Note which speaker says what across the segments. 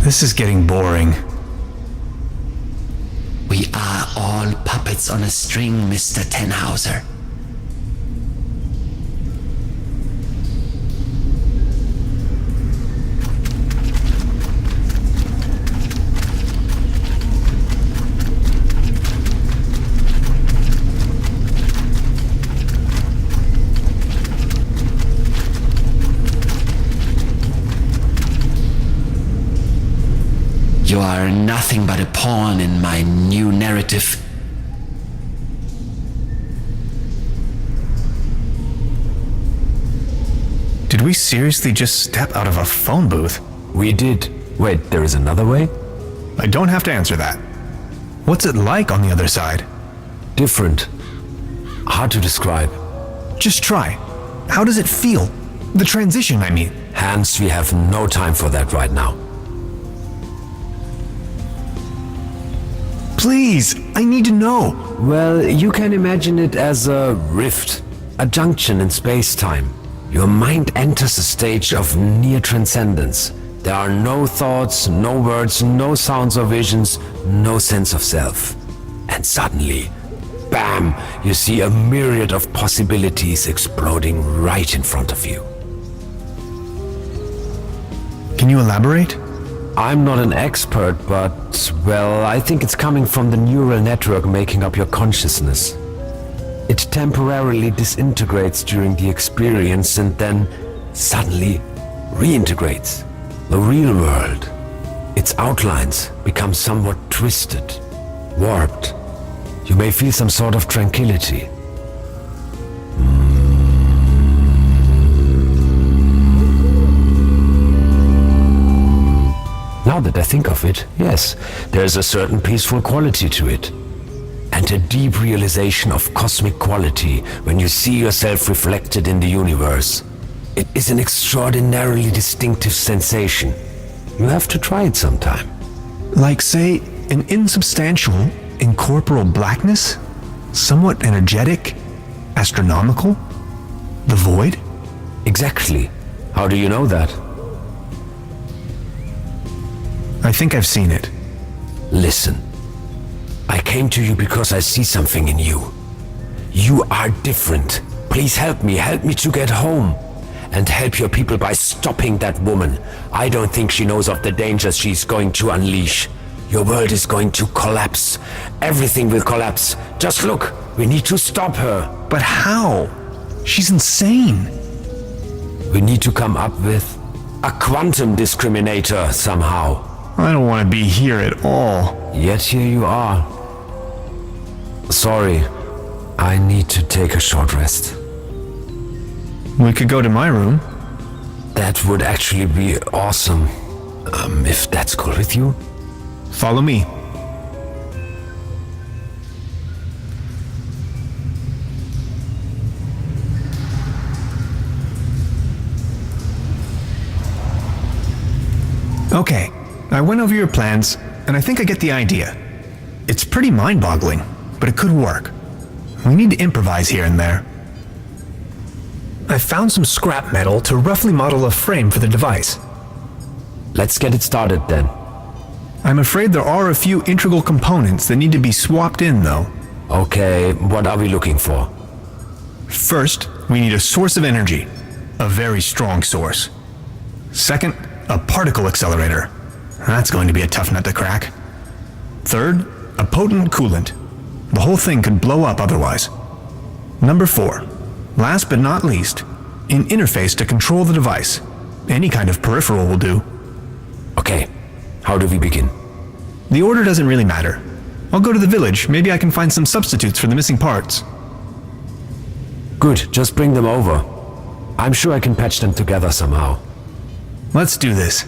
Speaker 1: This is getting boring.
Speaker 2: We are all puppets on a string, Mr. Tenhauser. You are nothing but a pawn in my new narrative.
Speaker 1: Did we seriously just step out of a phone booth?
Speaker 3: We did. Wait, there is another way?
Speaker 1: I don't have to answer that. What's it like on the other side?
Speaker 3: Different. Hard to describe.
Speaker 1: Just try. How does it feel? The transition, I mean.
Speaker 3: Hans, we have no time for that right now.
Speaker 1: Please, I need to know.
Speaker 3: Well, you can imagine it as a rift, a junction in space-time. Your mind enters a stage of near transcendence. There are no thoughts, no words, no sounds or visions, no sense of self. And suddenly, bam, you see a myriad of possibilities exploding right in front of you.
Speaker 1: Can you elaborate?
Speaker 3: I'm not an expert, but, well, I think it's coming from the neural network making up your consciousness. It temporarily disintegrates during the experience and then suddenly reintegrates. The real world, its outlines become somewhat twisted, warped. You may feel some sort of tranquility. Now that I think of it, yes, there's a certain peaceful quality to it. And a deep realization of cosmic quality when you see yourself reflected in the universe. It is an extraordinarily distinctive sensation. You have to try it sometime.
Speaker 1: Like, say, an insubstantial, incorporeal blackness? Somewhat energetic? Astronomical? The void?
Speaker 3: Exactly. How do you know that?
Speaker 1: I think I've seen it.
Speaker 3: Listen. I came to you because I see something in you. You are different. Please help me to get home. And help your people by stopping that woman. I don't think she knows of the dangers she's going to unleash. Your world is going to collapse. Everything will collapse. Just look, we need to stop her.
Speaker 1: But how? She's insane.
Speaker 3: We need to come up with a quantum discriminator somehow.
Speaker 1: I don't want to be here at all.
Speaker 3: Yet here you are. Sorry, I need to take a short rest.
Speaker 1: We could go to my room.
Speaker 3: That would actually be awesome. If that's cool with you.
Speaker 1: Follow me. Okay, I went over your plans, and I think I get the idea. It's pretty mind-boggling, but it could work. We need to improvise here and there. I found some scrap metal to roughly model a frame for the device.
Speaker 3: Let's get it started then.
Speaker 1: I'm afraid there are a few integral components that need to be swapped in, though.
Speaker 3: Okay, what are we looking for?
Speaker 1: First, we need a source of energy. A very strong source. Second, a particle accelerator. That's going to be a tough nut to crack. Third, a potent coolant. The whole thing could blow up otherwise. Number 4, last but not least, an interface to control the device. Any kind of peripheral will do.
Speaker 3: Okay, how do we begin?
Speaker 1: The order doesn't really matter. I'll go to the village. Maybe I can find some substitutes for the missing parts.
Speaker 3: Good, just bring them over. I'm sure I can patch them together somehow.
Speaker 1: Let's do this.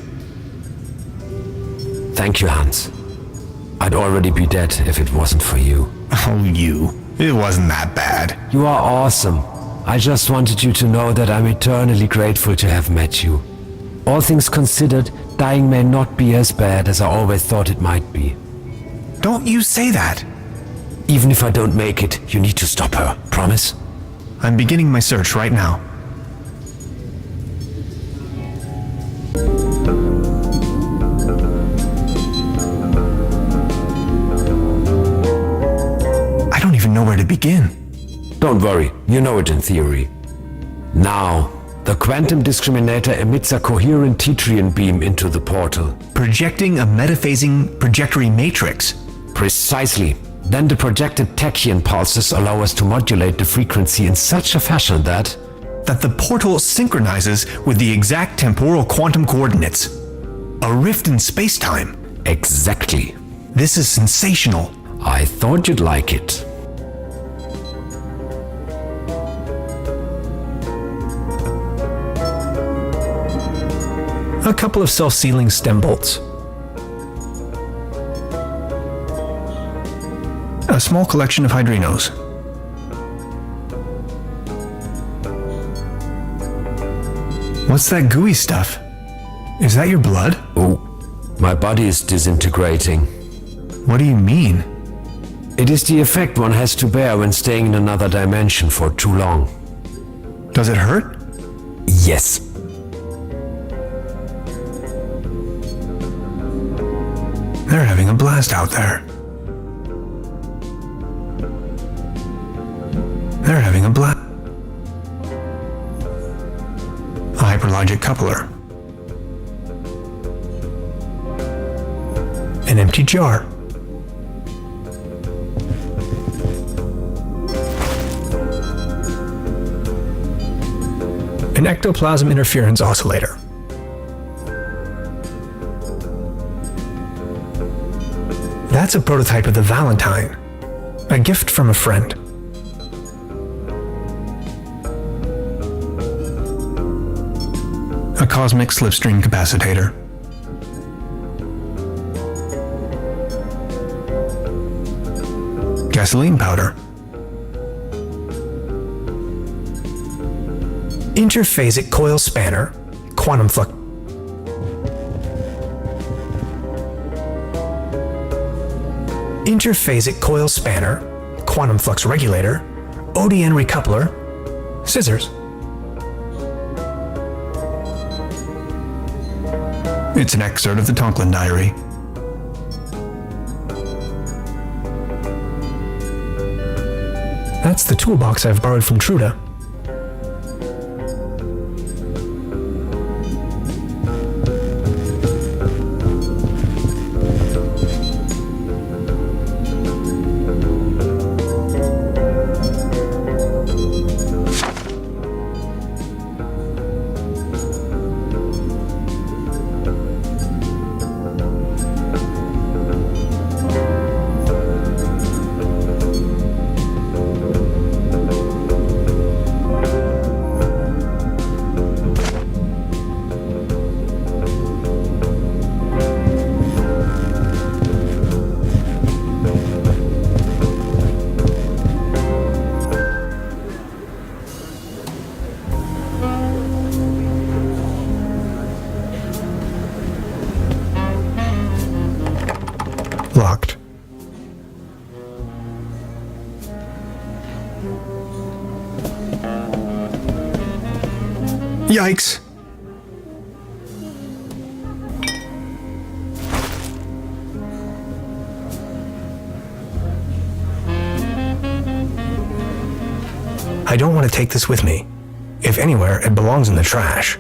Speaker 3: Thank you, Hans. I'd already be dead if it wasn't for you.
Speaker 1: Oh, you. It wasn't that bad.
Speaker 3: You are awesome. I just wanted you to know that I'm eternally grateful to have met you. All things considered, dying may not be as bad as I always thought it might be.
Speaker 1: Don't you say that.
Speaker 3: Even if I don't make it, you need to stop her. Promise?
Speaker 1: I'm beginning my search right now. know where to begin.
Speaker 3: Don't worry, you know it in theory. Now, the quantum discriminator emits a coherent Tetrian beam into the portal.
Speaker 1: Projecting a metaphasing trajectory matrix.
Speaker 3: Precisely. Then the projected tachyon pulses allow us to modulate the frequency in such a fashion that
Speaker 1: the portal synchronizes with the exact temporal quantum coordinates. A rift in space-time.
Speaker 3: Exactly.
Speaker 1: This is sensational.
Speaker 3: I thought you'd like it.
Speaker 1: A couple of self-sealing stem bolts. A small collection of hydrinos. What's that gooey stuff? Is that your blood?
Speaker 3: Oh, my body is disintegrating.
Speaker 1: What do you mean?
Speaker 3: It is the effect one has to bear when staying in another dimension for too long.
Speaker 1: Does it hurt?
Speaker 3: Yes.
Speaker 1: They're having a blast out there. They're having a blast. A hyperlogic coupler. An empty jar. An ectoplasm interference oscillator. That's a prototype of the Valentine. A gift from a friend. A cosmic slipstream capacitor. Gasoline powder. Interphasic coil spanner, quantum flux. Interphasic coil spanner, quantum flux regulator, ODN recoupler, scissors. It's an excerpt of the Tonklin Diary. That's the toolbox I've borrowed from Truda. Locked. Yikes! I don't want to take this with me. If anywhere, it belongs in the trash.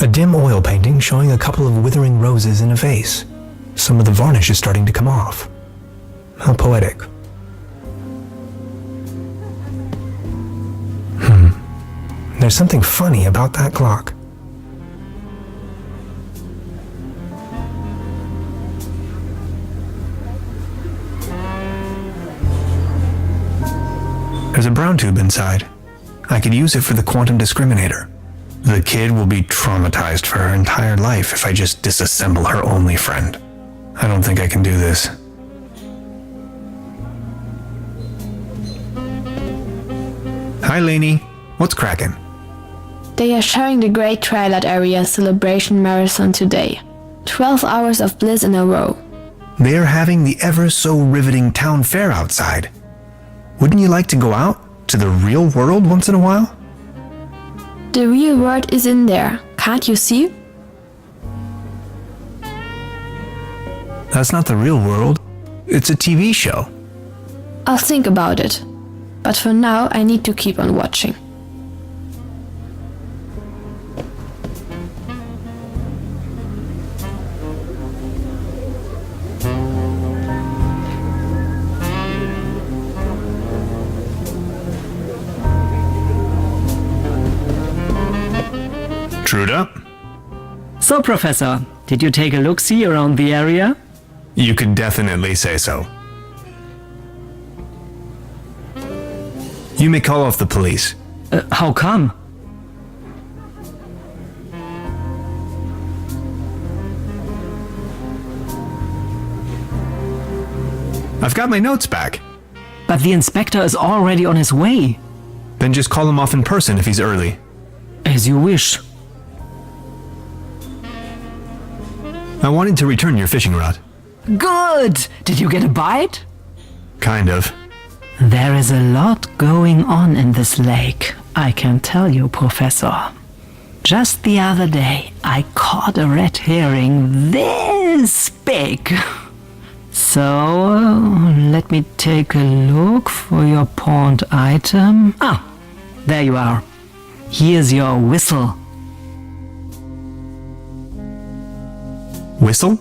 Speaker 1: A dim oil painting showing a couple of withering roses in a vase. Some of the varnish is starting to come off. How poetic. There's something funny about that clock. There's a brown tube inside. I could use it for the quantum discriminator. The kid will be traumatized for her entire life if I just disassemble her only friend. I don't think I can do this. Hi, Lainey. What's cracking?
Speaker 4: They are showing the Great Twilight Area Celebration Marathon today. 12 hours of bliss in a row.
Speaker 1: They are having the ever-so-riveting town fair outside. Wouldn't you like to go out to the real world once in a while?
Speaker 4: The real world is in there, can't you see?
Speaker 1: That's not the real world. It's a TV show.
Speaker 4: I'll think about it. But for now, I need to keep on watching.
Speaker 1: Truda?
Speaker 5: So, Professor, did you take a look-see around the area?
Speaker 1: You could definitely say so. You may call off the police.
Speaker 5: How come?
Speaker 1: I've got my notes back.
Speaker 5: But the inspector is already on his way.
Speaker 1: Then just call him off in person if he's early.
Speaker 5: As you wish.
Speaker 1: I wanted to return your fishing rod.
Speaker 5: Good! Did you get a bite?
Speaker 1: Kind of.
Speaker 5: There is a lot going on in this lake, I can tell you, Professor. Just the other day, I caught a red herring this big. So, let me take a look for your pawned item. Ah, there you are. Here's your whistle.
Speaker 1: Whistle?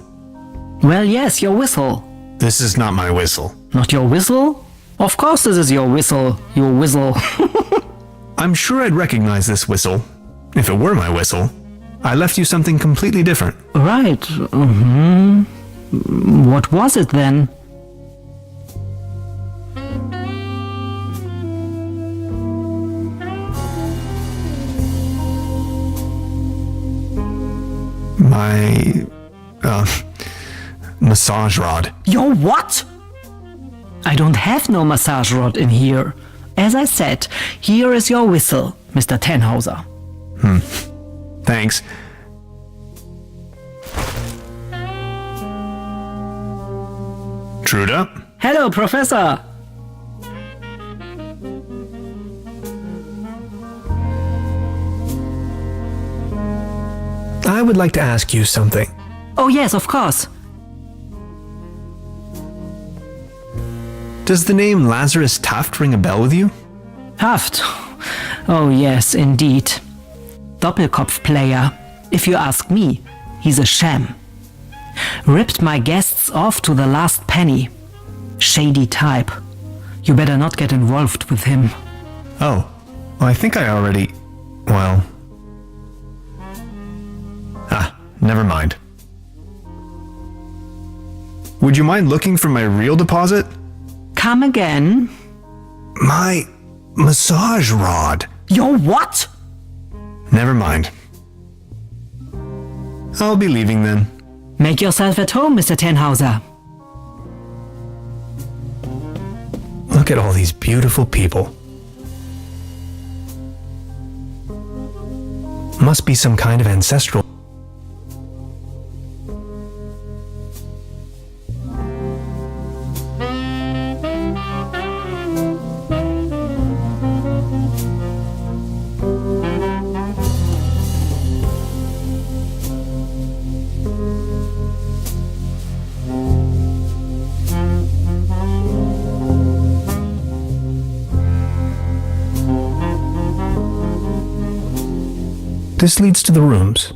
Speaker 5: Well, yes, your whistle.
Speaker 1: This is not my whistle.
Speaker 5: Not your whistle? Of course this is your whistle, you whistle.
Speaker 1: I'm sure I'd recognize this whistle if it were my whistle. I left you something completely different.
Speaker 5: Right. What was it then?
Speaker 1: My massage rod.
Speaker 5: Your what? I don't have no massage rod in here. As I said, here is your whistle, Mr. Tannhauser.
Speaker 1: Thanks. Truda?
Speaker 5: Hello, Professor.
Speaker 1: I would like to ask you something.
Speaker 5: Oh yes, of course.
Speaker 1: Does the name Lazarus Taft ring a bell with you?
Speaker 5: Taft. Oh yes, indeed. Doppelkopf player. If you ask me, he's a sham. Ripped my guests off to the last penny. Shady type. You better not get involved with him.
Speaker 1: Oh, well, I think I already... well... never mind. Would you mind looking for my real deposit?
Speaker 5: Come again.
Speaker 1: My massage rod.
Speaker 5: Your what?
Speaker 1: Never mind. I'll be leaving then.
Speaker 5: Make yourself at home, Mr. Tannhauser.
Speaker 1: Look at all these beautiful people. Must be some kind of ancestral... This leads to the rooms.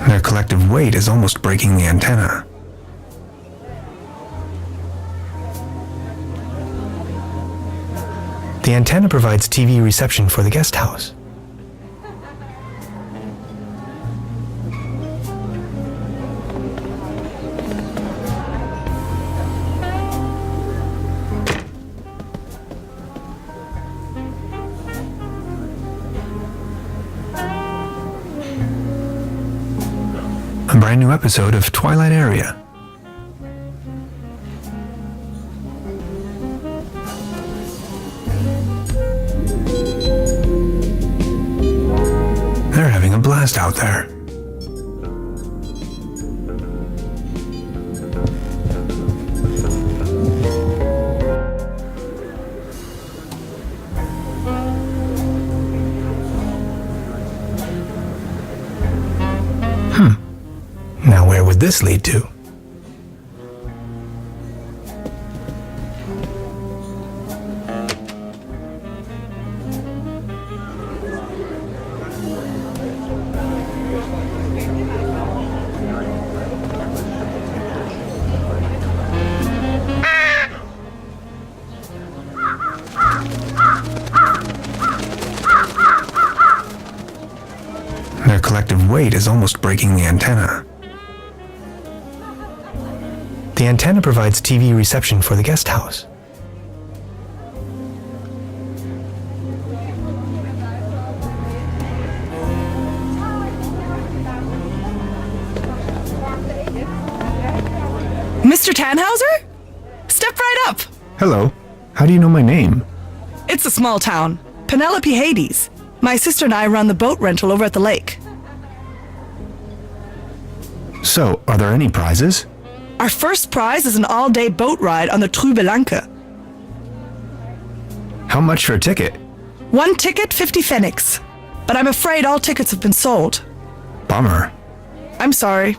Speaker 1: Their collective weight is almost breaking the antenna. The antenna provides TV reception for the guest house. a brand new episode of Twilight Area. They're having a blast out there. Now where would this lead to? Their collective weight is almost breaking the antenna. The antenna provides TV reception for the guest house.
Speaker 6: Mr. Tannhauser? Step right up!
Speaker 1: Hello. How do you know my name?
Speaker 6: It's a small town. Penelope Hades. My sister and I run the boat rental over at the lake.
Speaker 1: So, are there any prizes?
Speaker 6: Our first prize is an all-day boat ride on the Truberbrook.
Speaker 1: How much for a ticket?
Speaker 6: One ticket, 50 pfennigs. But I'm afraid all tickets have been sold.
Speaker 1: Bummer.
Speaker 6: I'm sorry.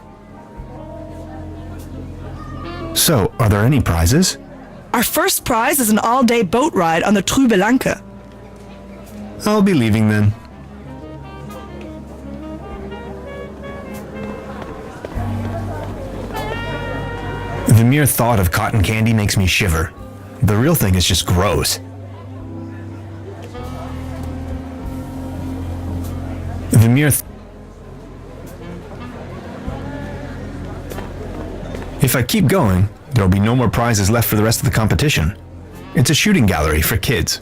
Speaker 1: So, are there any prizes?
Speaker 6: Our first prize is an all-day boat ride on the Truberbrook.
Speaker 1: I'll be leaving then. The mere thought of cotton candy makes me shiver. The real thing is just gross. The mere If I keep going, there'll be no more prizes left for the rest of the competition. It's a shooting gallery for kids.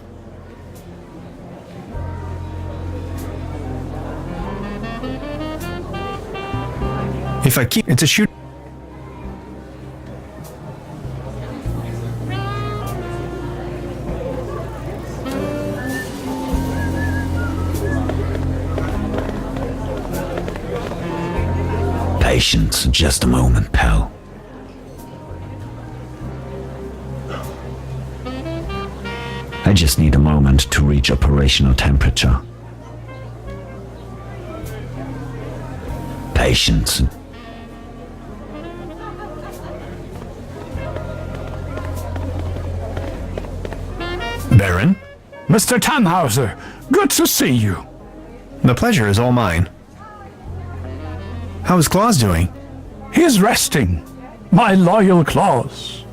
Speaker 1: If I keep, it's a shoot.
Speaker 2: Patience, just a moment, pal. I just need a moment to reach operational temperature. Patience.
Speaker 1: Baron?
Speaker 7: Mr. Tannhauser, good to see you.
Speaker 1: The pleasure is all mine. How is Claus doing?
Speaker 7: He's resting. My loyal Claus.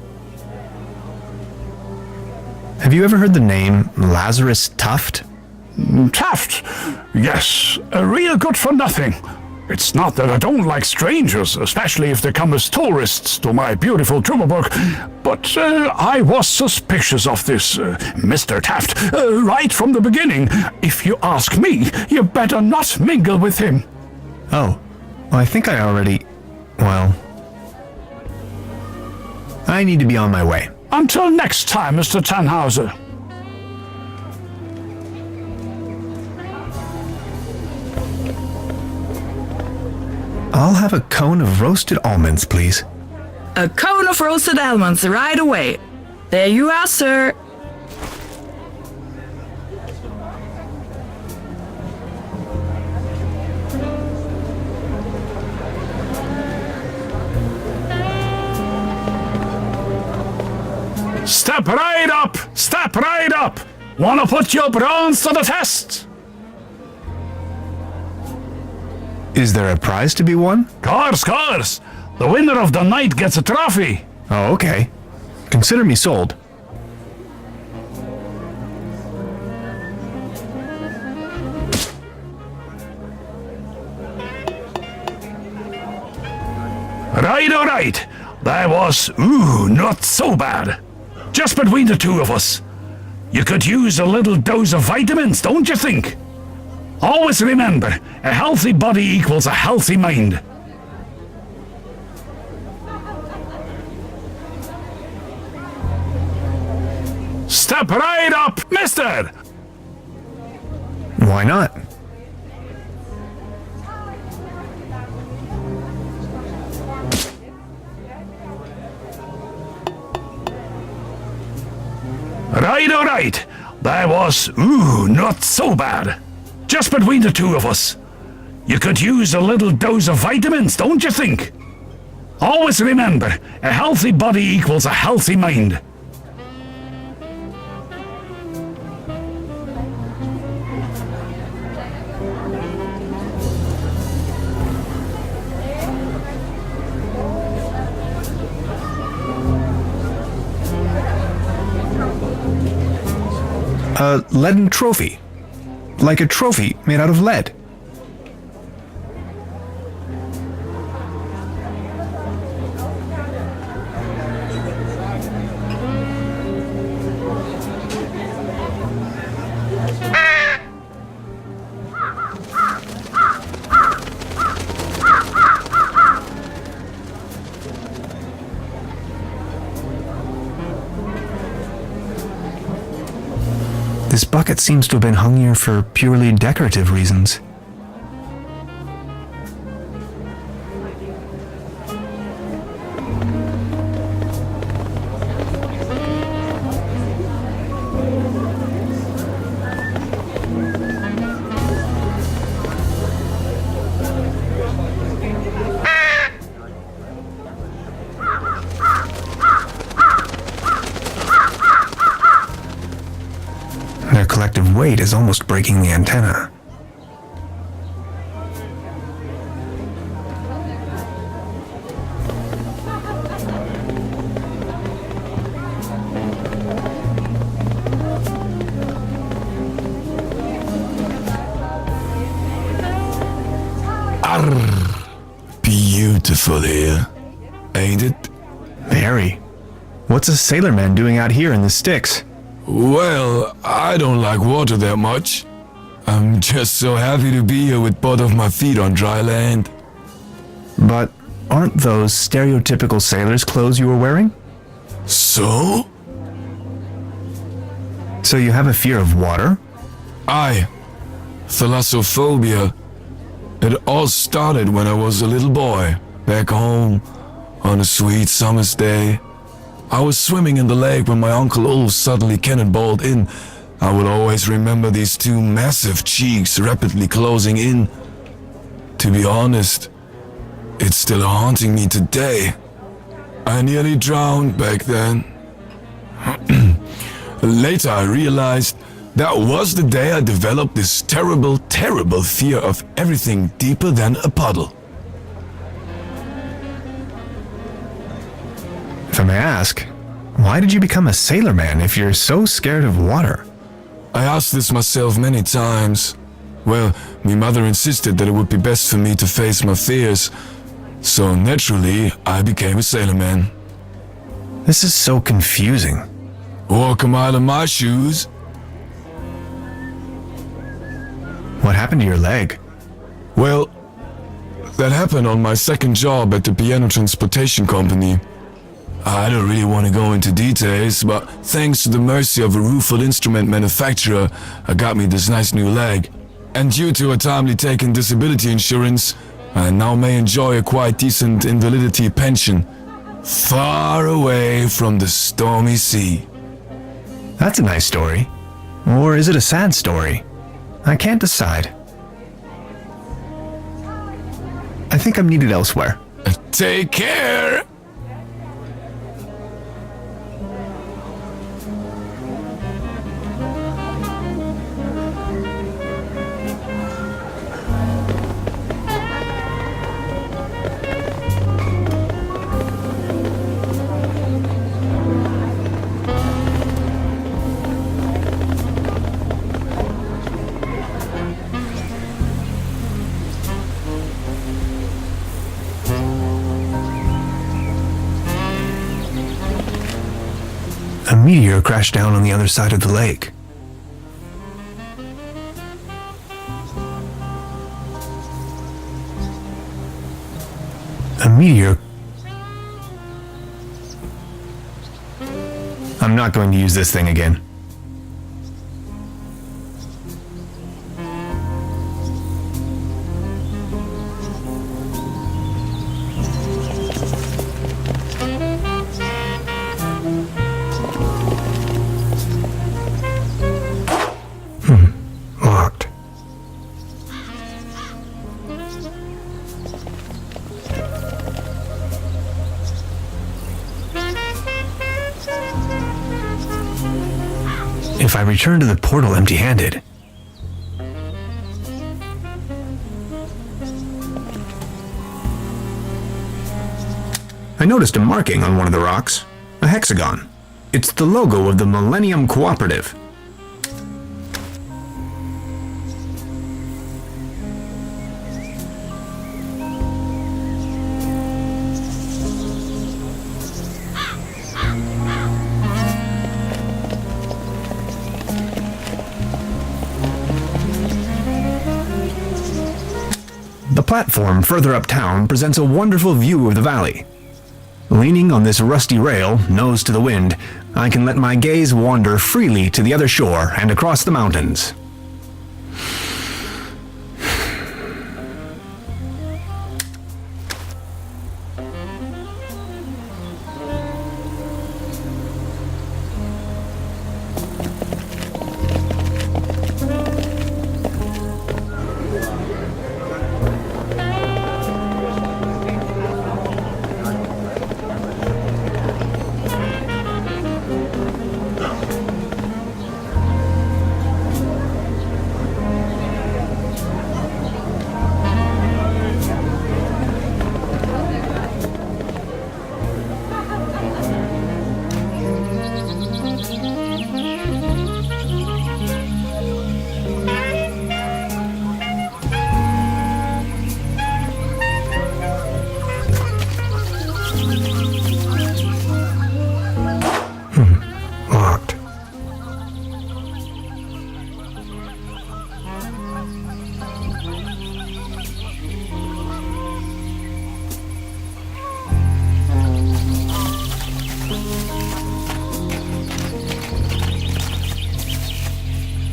Speaker 1: Have you ever heard the name Lazarus Tuft?
Speaker 7: Taft. Yes, real good for nothing. It's not that I don't like strangers, especially if they come as tourists to my beautiful Truberbrook, but I was suspicious of this Mr. Taft right from the beginning. If you ask me, you better not mingle with him.
Speaker 1: Oh, well, I think I already... well... I need to be on my way.
Speaker 7: Until next time, Mr. Tannhauser.
Speaker 1: I'll have a cone of roasted almonds, please.
Speaker 6: A cone of roasted almonds right away. There you are, sir.
Speaker 7: Step right up! Step right up! Wanna put your brains to the test?
Speaker 1: Is there a prize to be won?
Speaker 7: Course. The winner of the night gets a trophy.
Speaker 1: Oh, okay. Consider me sold.
Speaker 7: Right. That was, not so bad. Just between the two of us. You could use a little dose of vitamins, don't you think? Always remember, a healthy body equals a healthy mind. Mister!
Speaker 1: Why not?
Speaker 7: All right. That was, not so bad. Just between the two of us. You could use a little dose of vitamins, don't you think? Always remember, a healthy body equals a healthy mind.
Speaker 1: A leaden trophy. Like a trophy made out of lead. This bucket seems to have been hung here for purely decorative reasons. Their collective weight is almost breaking the antenna.
Speaker 8: Beautiful here, ain't it?
Speaker 1: Very. What's a sailorman doing out here in the sticks?
Speaker 8: Well, I don't like water that much. I'm just so happy to be here with both of my feet on dry land.
Speaker 1: But aren't those stereotypical sailor's clothes you were wearing?
Speaker 8: So?
Speaker 1: So you have a fear of water?
Speaker 8: Aye. Thalassophobia. It all started when I was a little boy, back home, on a sweet summer's day. I was swimming in the lake when my Uncle Ulf suddenly cannonballed in. I will always remember these two massive cheeks rapidly closing in. To be honest, it's still haunting me today. I nearly drowned back then. Later I realized that was the day I developed this terrible, terrible fear of everything deeper than a puddle.
Speaker 1: If I may ask, why did you become a sailorman if you're so scared of water?
Speaker 8: I asked this myself many times. Well, my mother insisted that it would be best for me to face my fears. So naturally, I became a sailorman.
Speaker 1: This is so confusing.
Speaker 8: Walk a mile in my shoes.
Speaker 1: What happened to your leg?
Speaker 8: Well, that happened on my second job at the piano transportation company. I don't really want to go into details, but thanks to the mercy of a rueful instrument manufacturer, I got me this nice new leg. And due to a timely taken disability insurance, I now may enjoy a quite decent invalidity pension, far away from the stormy sea.
Speaker 1: That's a nice story. Or is it a sad story? I can't decide. I think I'm needed elsewhere.
Speaker 8: Take care!
Speaker 1: A meteor crashed down on the other side of the lake. A meteor... I'm not going to use this thing again. if I return to the portal empty-handed? I noticed a marking on one of the rocks, a hexagon. It's the logo of the Millennium Cooperative. The platform further uptown presents a wonderful view of the valley. Leaning on this rusty rail, nose to the wind, I can let my gaze wander freely to the other shore and across the mountains. Locked.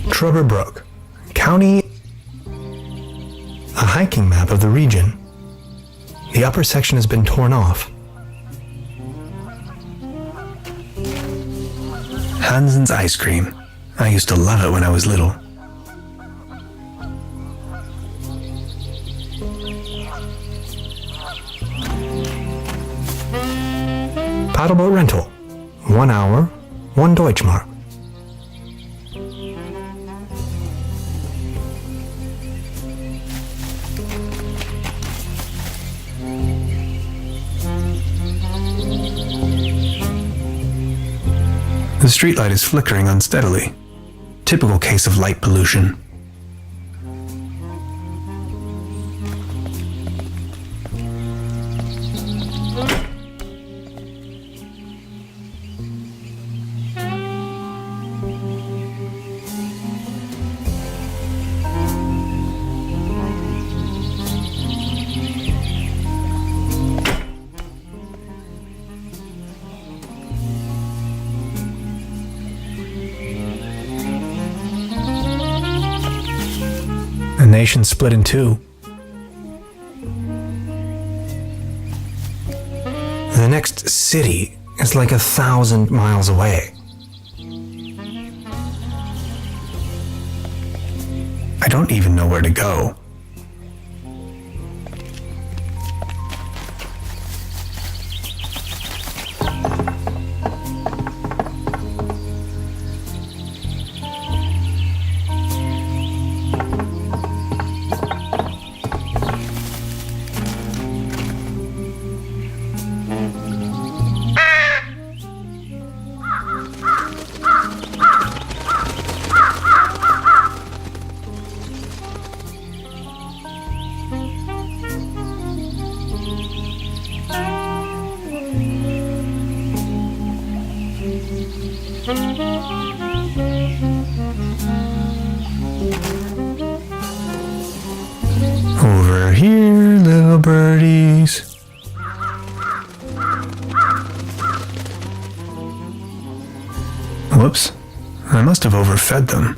Speaker 1: Truberbrook, County. A hiking map of the region. The upper section has been torn off. Hansen's ice cream. I used to love it when I was little. Paddleboat rental. 1 hour, 1 Deutschmark. The streetlight is flickering unsteadily. Typical case of light pollution. A nation split in two. The next city is like 1,000 miles away. I don't even know where to go. Over here, little birdies. Whoops, I must have overfed them.